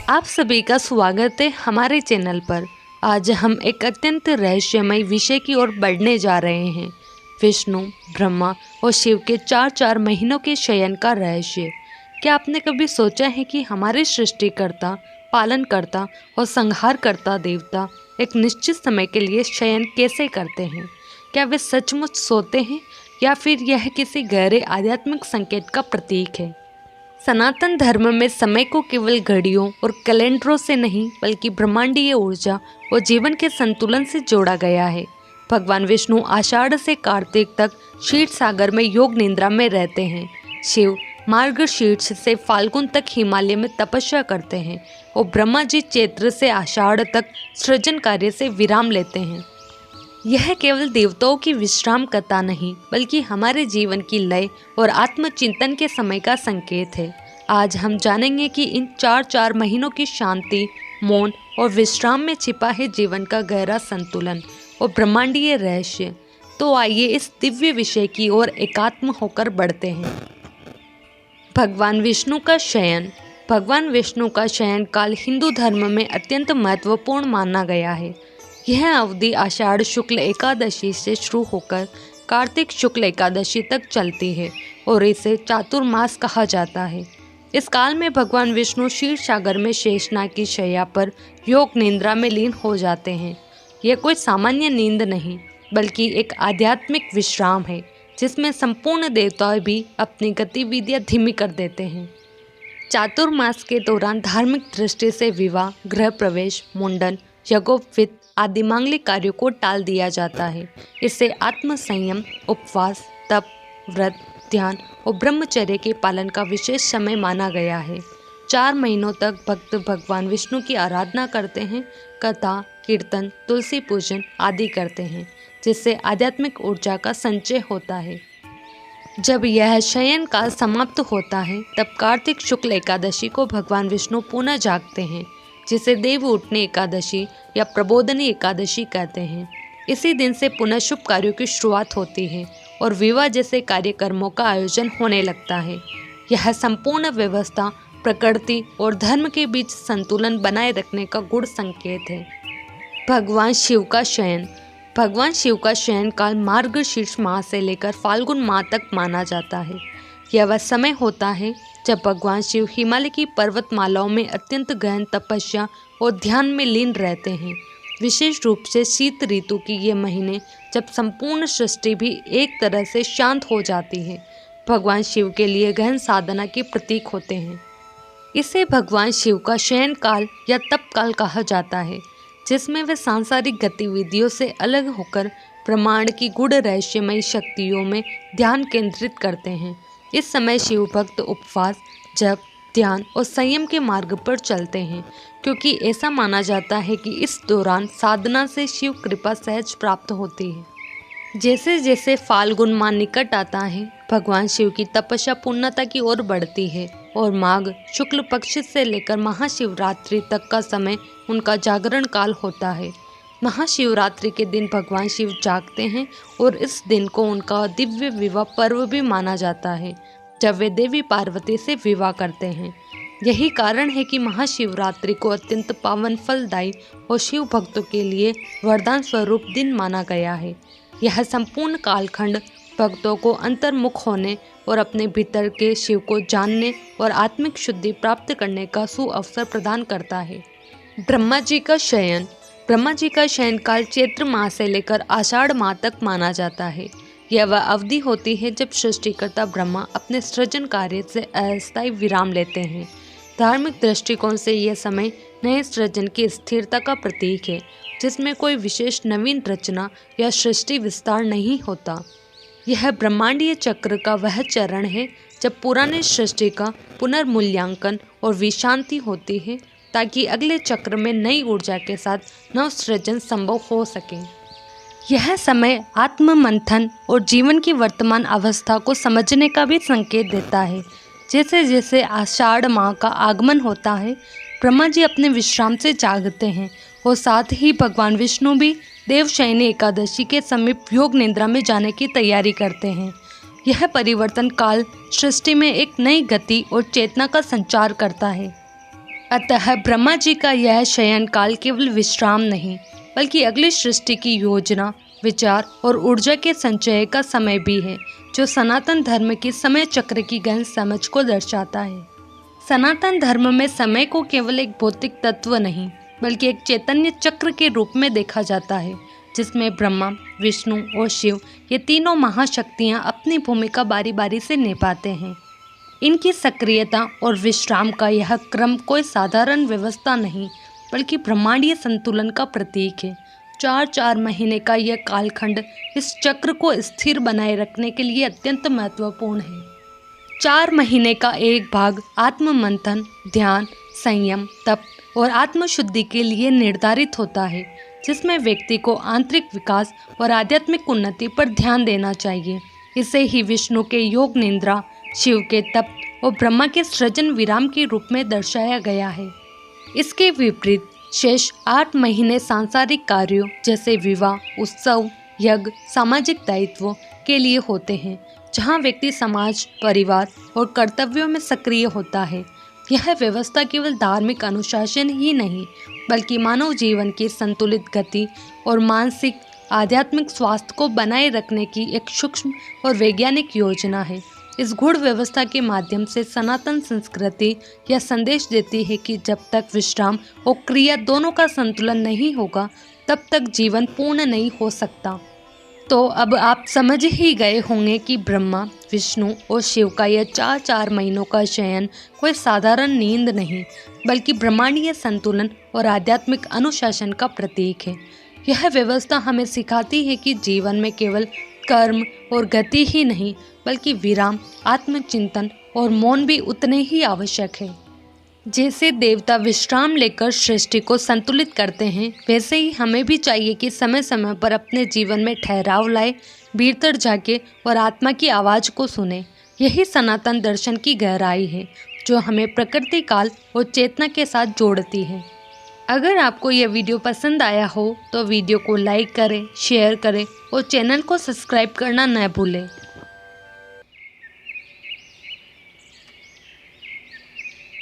आप सभी का स्वागत है हमारे चैनल पर। आज हम एक अत्यंत रहस्यमय विषय की ओर बढ़ने जा रहे हैं। विष्णु, ब्रह्मा और शिव के चार महीनों के शयन का रहस्य। क्या आपने कभी सोचा है कि हमारे सृष्टिकर्ता, पालनकर्ता और संहारकर्ता देवता एक निश्चित समय के लिए शयन कैसे करते हैं? क्या वे सचमुच सोते हैं या फिर यह किसी गहरे आध्यात्मिक संकेत का प्रतीक है? सनातन धर्म में समय को केवल घड़ियों और कैलेंडरों से नहीं बल्कि ब्रह्मांडीय ऊर्जा और जीवन के संतुलन से जोड़ा गया है। भगवान विष्णु आषाढ़ से कार्तिक तक क्षीर सागर में योग निद्रा में रहते हैं। शिव मार्गशीर्ष से फाल्गुन तक हिमालय में तपस्या करते हैं और ब्रह्मा जी चैत्र से आषाढ़ तक सृजन कार्य से विराम लेते हैं। यह केवल देवताओं की विश्राम कथा नहीं बल्कि हमारे जीवन की लय और आत्मचिंतन के समय का संकेत है। आज हम जानेंगे कि इन चार महीनों की शांति, मौन और विश्राम में छिपा है जीवन का गहरा संतुलन और ब्रह्मांडीय रहस्य। तो आइए इस दिव्य विषय की ओर एकात्म होकर बढ़ते हैं। भगवान विष्णु का शयन। भगवान विष्णु का शयन काल हिंदू धर्म में अत्यंत महत्वपूर्ण माना गया है। यह अवधि आषाढ़ शुक्ल एकादशी से शुरू होकर कार्तिक शुक्ल एकादशी तक चलती है और इसे चातुर्मास कहा जाता है। इस काल में भगवान विष्णु क्षीर सागर में शेषनाग की शैया पर योग निद्रा में लीन हो जाते हैं। यह कोई सामान्य नींद नहीं बल्कि एक आध्यात्मिक विश्राम है जिसमें संपूर्ण देवता भी अपनी गतिविधियां धीमी कर देते हैं। चातुर्मास के दौरान धार्मिक दृष्टि से विवाह, गृह प्रवेश, मुंडन, यज्ञोपवीत आदि मांगलिक कार्यों को टाल दिया जाता है। इससे आत्म संयम, उपवास, तप, व्रत, ध्यान और ब्रह्मचर्य के पालन का विशेष समय माना गया है। 4 महीनों तक भक्त भगवान विष्णु की आराधना करते हैं, कथा, कीर्तन, तुलसी पूजन आदि करते हैं, जिससे आध्यात्मिक ऊर्जा का संचय होता है। जब यह शयन काल समाप्त होता है तब कार्तिक शुक्ल एकादशी को भगवान विष्णु पुनः जागते हैं, जिसे देव उठनी एकादशी या प्रबोधनी एकादशी कहते हैं। इसी दिन से पुनः शुभ कार्यों की शुरुआत होती है और विवाह जैसे कार्यक्रमों का आयोजन होने लगता है। यह संपूर्ण व्यवस्था प्रकृति और धर्म के बीच संतुलन बनाए रखने का गुड़ संकेत है। भगवान शिव का शयन। भगवान शिव का शयन काल मार्गशीर्ष माह से लेकर फाल्गुन माह तक माना जाता है। यह वह समय होता है जब भगवान शिव हिमालय की पर्वतमालाओं में अत्यंत गहन तपस्या और ध्यान में लीन रहते हैं। विशेष रूप से शीत ऋतु के ये महीने जब संपूर्ण सृष्टि भी एक तरह से शांत हो जाती है, भगवान शिव के लिए गहन साधना के प्रतीक होते हैं। इसे भगवान शिव का शयन काल या तप काल कहा जाता है, जिसमें वे सांसारिक गतिविधियों से अलग होकर ब्रह्मांड की गूढ़ रहस्यमय शक्तियों में ध्यान केंद्रित करते हैं। इस समय शिव भक्त उपवास, जप, ध्यान और संयम के मार्ग पर चलते हैं, क्योंकि ऐसा माना जाता है कि इस दौरान साधना से शिव कृपा सहज प्राप्त होती है। जैसे जैसे फाल्गुन माह निकट आता है, भगवान शिव की तपस्या पूर्णता की ओर बढ़ती है और माघ शुक्ल पक्ष से लेकर महाशिवरात्रि तक का समय उनका जागरण काल होता है। महाशिवरात्रि के दिन भगवान शिव जागते हैं और इस दिन को उनका दिव्य विवाह पर्व भी माना जाता है, जब वे देवी पार्वती से विवाह करते हैं। यही कारण है कि महाशिवरात्रि को अत्यंत पावन, फलदायी और शिव भक्तों के लिए वरदान स्वरूप दिन माना गया है। यह संपूर्ण कालखंड भक्तों को अंतर्मुख होने और अपने भीतर के शिव को जानने और आत्मिक शुद्धि प्राप्त करने का सुअवसर प्रदान करता है। ब्रह्मा जी का शयन। ब्रह्मा जी का शयन काल चैत्र माह से लेकर आषाढ़ माह तक माना जाता है। यह वह अवधि होती है जब सृष्टिकर्ता ब्रह्मा अपने सृजन कार्य से अस्थायी विराम लेते हैं। धार्मिक दृष्टिकोण से यह समय नए सृजन की स्थिरता का प्रतीक है, जिसमें कोई विशेष नवीन रचना या सृष्टि विस्तार नहीं होता। यह ब्रह्मांडीय चक्र का वह चरण है जब पुराने सृष्टि का पुनर्मूल्यांकन और विशांति होती है, ताकि अगले चक्र में नई ऊर्जा के साथ नव सृजन संभव हो सके। यह समय आत्म मंथन और जीवन की वर्तमान अवस्था को समझने का भी संकेत देता है। जैसे जैसे आषाढ़ माह का आगमन होता है, ब्रह्मा जी अपने विश्राम से जागते हैं और साथ ही भगवान विष्णु भी देवशयनी एकादशी के समीप योग निद्रा में जाने की तैयारी करते हैं। यह परिवर्तन काल सृष्टि में एक नई गति और चेतना का संचार करता है। अतः ब्रह्मा जी का यह शयन काल केवल विश्राम नहीं बल्कि अगली सृष्टि की योजना, विचार और ऊर्जा के संचय का समय भी है, जो सनातन धर्म की समय चक्र की गहन समझ को दर्शाता है। सनातन धर्म में समय को केवल एक भौतिक तत्व नहीं बल्कि एक चैतन्य चक्र के रूप में देखा जाता है, जिसमें ब्रह्मा, विष्णु और शिव ये तीनों महाशक्तियाँ अपनी भूमिका बारी बारी से निभाते हैं। इनकी सक्रियता और विश्राम का यह क्रम कोई साधारण व्यवस्था नहीं बल्कि ब्रह्मांडीय संतुलन का प्रतीक है। 4-4 महीने का यह कालखंड इस चक्र को स्थिर बनाए रखने के लिए अत्यंत महत्वपूर्ण है। 4 महीने का एक भाग आत्म मंथन, ध्यान, संयम, तप और आत्मशुद्धि के लिए निर्धारित होता है, जिसमें व्यक्ति को आंतरिक विकास और आध्यात्मिक उन्नति पर ध्यान देना चाहिए। इसे ही विष्णु के योग निद्रा, शिव के तप और ब्रह्मा के सृजन विराम के रूप में दर्शाया गया है। इसके विपरीत शेष 8 महीने सांसारिक कार्यों जैसे विवाह, उत्सव, यज्ञ, सामाजिक दायित्वों के लिए होते हैं, जहां व्यक्ति समाज, परिवार और कर्तव्यों में सक्रिय होता है। यह व्यवस्था केवल धार्मिक अनुशासन ही नहीं बल्कि मानव जीवन की संतुलित गति और मानसिक आध्यात्मिक स्वास्थ्य को बनाए रखने की एक सूक्ष्म और वैज्ञानिक योजना है। इस गूढ़ व्यवस्था के माध्यम से सनातन संस्कृति यह संदेश देती है कि जब तक विश्राम और क्रिया दोनों का संतुलन नहीं होगा तब तक जीवन पूर्ण नहीं हो सकता। तो अब आप समझ ही गए होंगे कि ब्रह्मा, विष्णु और शिव का यह 4-4 महीनों का शयन कोई साधारण नींद नहीं बल्कि ब्रह्मांडीय संतुलन और आध्यात्मिक अनुशासन का प्रतीक है। यह व्यवस्था हमें सिखाती है कि जीवन में केवल कर्म और गति ही नहीं बल्कि विराम, आत्मचिंतन और मौन भी उतने ही आवश्यक है। जैसे देवता विश्राम लेकर सृष्टि को संतुलित करते हैं, वैसे ही हमें भी चाहिए कि समय समय पर अपने जीवन में ठहराव लाए, भीतर झांके और आत्मा की आवाज़ को सुने। यही सनातन दर्शन की गहराई है, जो हमें प्रकृति, काल और चेतना के साथ जोड़ती है। अगर आपको यह वीडियो पसंद आया हो तो वीडियो को लाइक करें, शेयर करें और चैनल को सब्सक्राइब करना न भूलें।